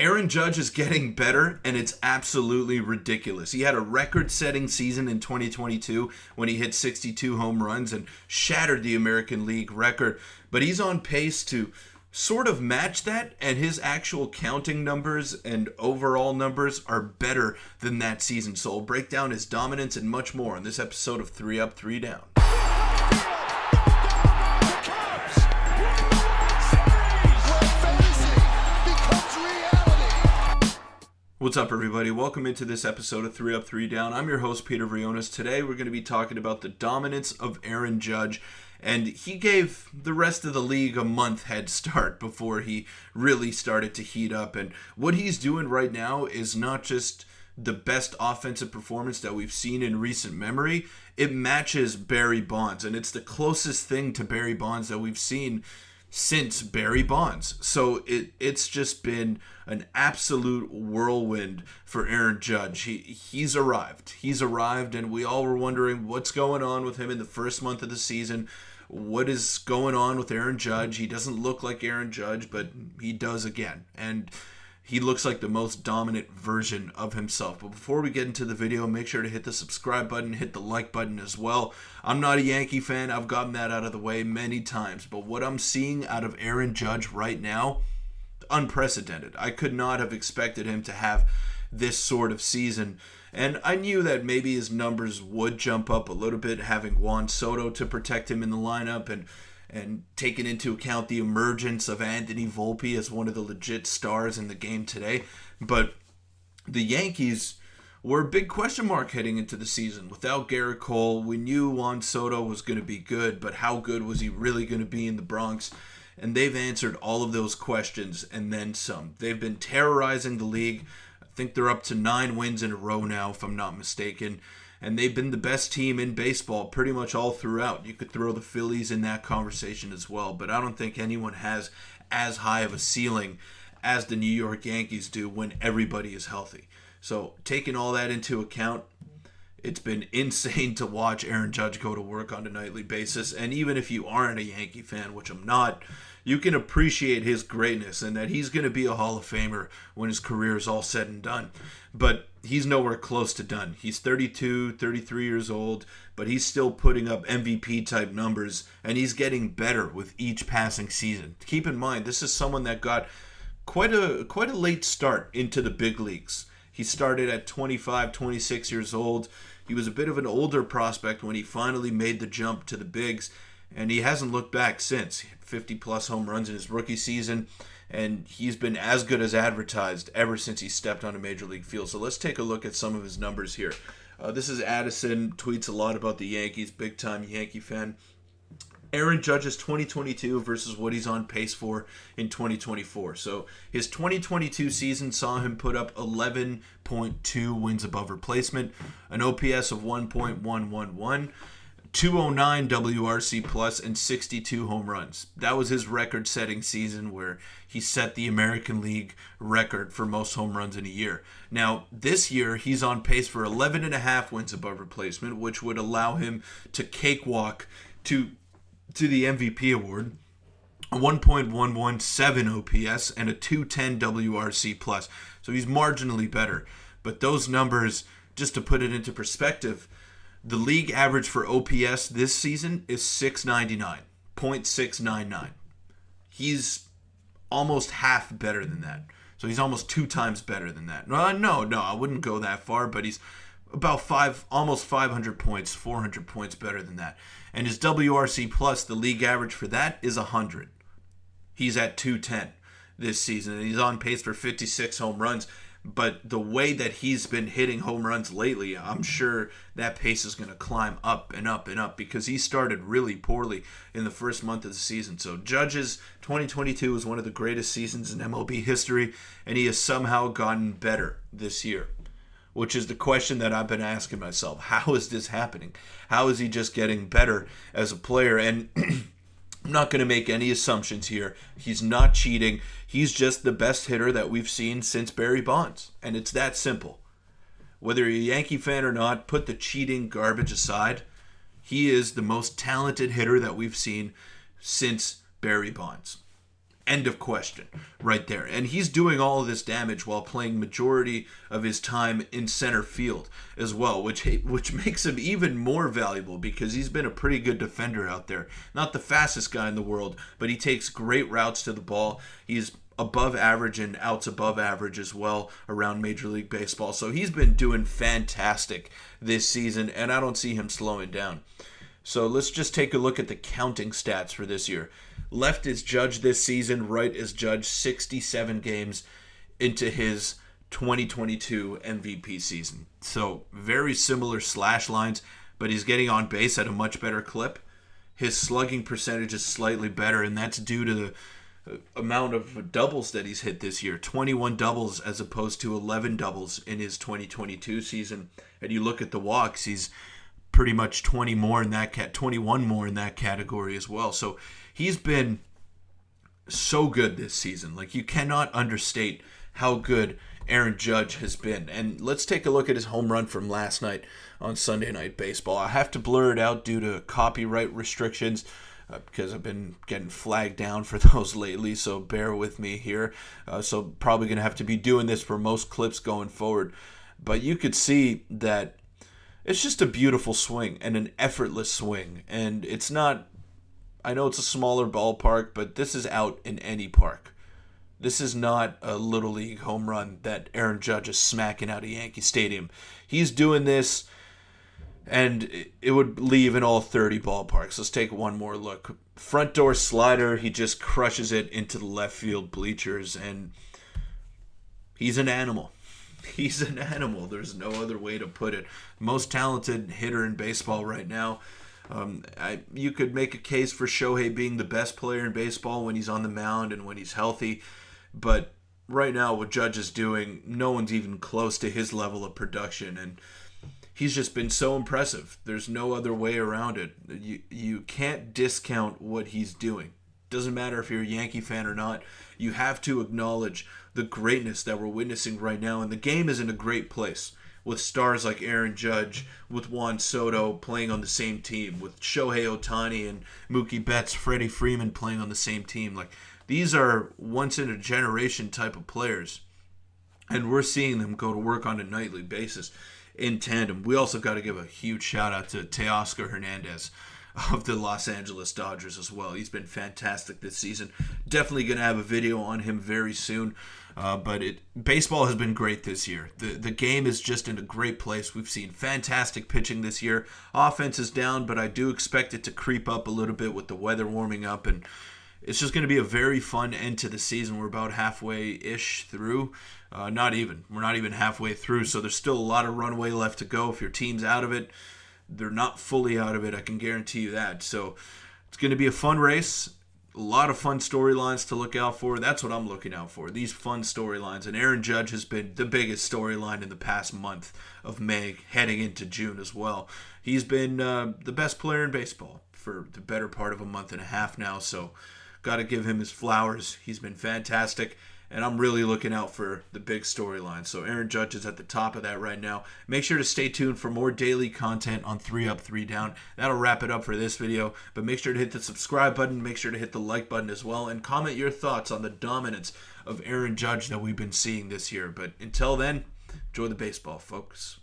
Aaron Judge is getting better, and it's absolutely ridiculous. He had a record-setting season in 2022 when he hit 62 home runs and shattered the American League record. But he's on pace to sort of match that, and his actual counting numbers and overall numbers are better than that season. So I'll break down his dominance and much more in this episode of 3 Up, 3 Down. What's up, everybody? Welcome into this episode of 3 Up, 3 Down. I'm your host, Peter Vryonis. Today, we're going to be talking about the dominance of Aaron Judge, and he gave the rest of the league a month head start before he really started to heat up. And what he's doing right now is not just the best offensive performance that we've seen in recent memory. It matches Barry Bonds, and it's the closest thing to Barry Bonds that we've seen since Barry Bonds. So it's just been an absolute whirlwind for Aaron Judge. He's arrived, and we all were wondering what's going on with him in the first month of the season. What is going on with Aaron Judge? He doesn't look like Aaron Judge, but he does again. And he looks like the most dominant version of himself. But before we get into the video, make sure to hit the subscribe button, hit the like button as well. I'm not a Yankee fan. I've gotten that out of the way many times. But what I'm seeing out of Aaron Judge right now, unprecedented. I could not have expected him to have this sort of season. And I knew that maybe his numbers would jump up a little bit, having Juan Soto to protect him in the lineup and taking into account the emergence of Anthony Volpe as one of the legit stars in the game today. But the Yankees were a big question mark heading into the season. Without Garrett Cole, we knew Juan Soto was going to be good, but how good was he really going to be in the Bronx? And they've answered all of those questions and then some. They've been terrorizing the league. I think they're up to 9 wins in a row now, if I'm not mistaken. And they've been the best team in baseball pretty much all throughout. You could throw the Phillies in that conversation as well, but I don't think anyone has as high of a ceiling as the New York Yankees do when everybody is healthy. So taking all that into account, it's been insane to watch Aaron Judge go to work on a nightly basis. And even if you aren't a Yankee fan, which I'm not, you can appreciate his greatness and that he's going to be a Hall of Famer when his career is all said and done. But he's nowhere close to done. He's 32, 33 years old, but he's still putting up MVP-type numbers, and he's getting better with each passing season. Keep in mind, this is someone that got quite a late start into the big leagues. He started at 25, 26 years old. He was a bit of an older prospect when he finally made the jump to the bigs, and he hasn't looked back since. He had 50-plus home runs in his rookie season, and he's been as good as advertised ever since he stepped on a major league field. So let's take a look at some of his numbers here. This is Addison, tweets a lot about the Yankees, big-time Yankee fan. Aaron Judge's 2022 versus what he's on pace for in 2024. So his 2022 season saw him put up 11.2 wins above replacement, an OPS of 1.111, 209 WRC plus, and 62 home runs. That was his record-setting season where he set the American League record for most home runs in a year. Now, this year, he's on pace for 11.5 wins above replacement, which would allow him to cakewalk to the MVP award, a 1.117 OPS, and a 210 WRC plus. So he's marginally better. But those numbers, just to put it into perspective, the league average for OPS this season is 699, 0.699. He's almost half better than that. So he's almost 2 times better than that. No, I wouldn't go that far, but he's about almost 500 points, 400 points better than that. And his WRC plus, the league average for that is 100. He's at 210 this season, and he's on pace for 56 home runs. But the way that he's been hitting home runs lately, I'm sure that pace is going to climb up and up and up because he started really poorly in the first month of the season. So Judge's 2022 was one of the greatest seasons in MLB history, and he has somehow gotten better this year, which is the question that I've been asking myself. How is this happening? How is he just getting better as a player? And I'm not going to make any assumptions here. He's not cheating. He's just the best hitter that we've seen since Barry Bonds. And it's that simple. Whether you're a Yankee fan or not, put the cheating garbage aside. He is the most talented hitter that we've seen since Barry Bonds. End of question right there. And he's doing all of this damage while playing majority of his time in center field as well, which makes him even more valuable because he's been a pretty good defender out there. Not the fastest guy in the world, but he takes great routes to the ball. He's above average and outs above average as well around Major League Baseball. So he's been doing fantastic this season, and I don't see him slowing down. So let's just take a look at the counting stats for this year. Left is Judge this season, right is Judge 67 games into his 2022 MVP season. So very similar slash lines, but he's getting on base at a much better clip. His slugging percentage is slightly better, and that's due to the amount of doubles that he's hit this year. 21 doubles as opposed to 11 doubles in his 2022 season. And you look at the walks, he's pretty much 21 more in that category as well. So he's been so good this season. Like, you cannot understate how good Aaron Judge has been. And let's take a look at his home run from last night on Sunday Night Baseball. I have to blur it out due to copyright restrictions because I've been getting flagged down for those lately, so bear with me here. So probably going to have to be doing this for most clips going forward. But you could see that it's just a beautiful swing and an effortless swing. And it's not, I know it's a smaller ballpark, but this is out in any park. This is not a Little League home run that Aaron Judge is smacking out of Yankee Stadium. He's doing this, and it would leave in all 30 ballparks. Let's take one more look. Front door slider, he just crushes it into the left field bleachers, and he's an animal. He's an animal. There's no other way to put it. Most talented hitter in baseball right now. You could make a case for Shohei being the best player in baseball when he's on the mound and when he's healthy. But right now, what Judge is doing, no one's even close to his level of production. And he's just been so impressive. There's no other way around it. You can't discount what he's doing. Doesn't matter if you're a Yankee fan or not. You have to acknowledge the greatness that we're witnessing right now. And the game is in a great place with stars like Aaron Judge, with Juan Soto playing on the same team, with Shohei Ohtani and Mookie Betts, Freddie Freeman playing on the same team. Like, these are once-in-a-generation type of players. And we're seeing them go to work on a nightly basis in tandem. We also got to give a huge shout-out to Teoscar Hernandez of the Los Angeles Dodgers as well. He's been fantastic this season. Definitely going to have a video on him very soon. But baseball has been great this year. The game is just in a great place. We've seen fantastic pitching this year. Offense is down, but I do expect it to creep up a little bit with the weather warming up. And it's just going to be a very fun end to the season. We're about halfway-ish through. We're not even halfway through, so there's still a lot of runway left to go. If your team's out of it, they're not fully out of it, I can guarantee you that. So it's going to be a fun race. A lot of fun storylines to look out for. That's what I'm looking out for, these fun storylines. And Aaron Judge has been the biggest storyline in the past month of May, heading into June as well. He's been the best player in baseball for the better part of a month and a half now, so got to give him his flowers. He's been fantastic, and I'm really looking out for the big storyline. So Aaron Judge is at the top of that right now. Make sure to stay tuned for more daily content on 3 Up, 3 Down. That'll wrap it up for this video, but make sure to hit the subscribe button, make sure to hit the like button as well, and comment your thoughts on the dominance of Aaron Judge that we've been seeing this year. But until then, enjoy the baseball, folks.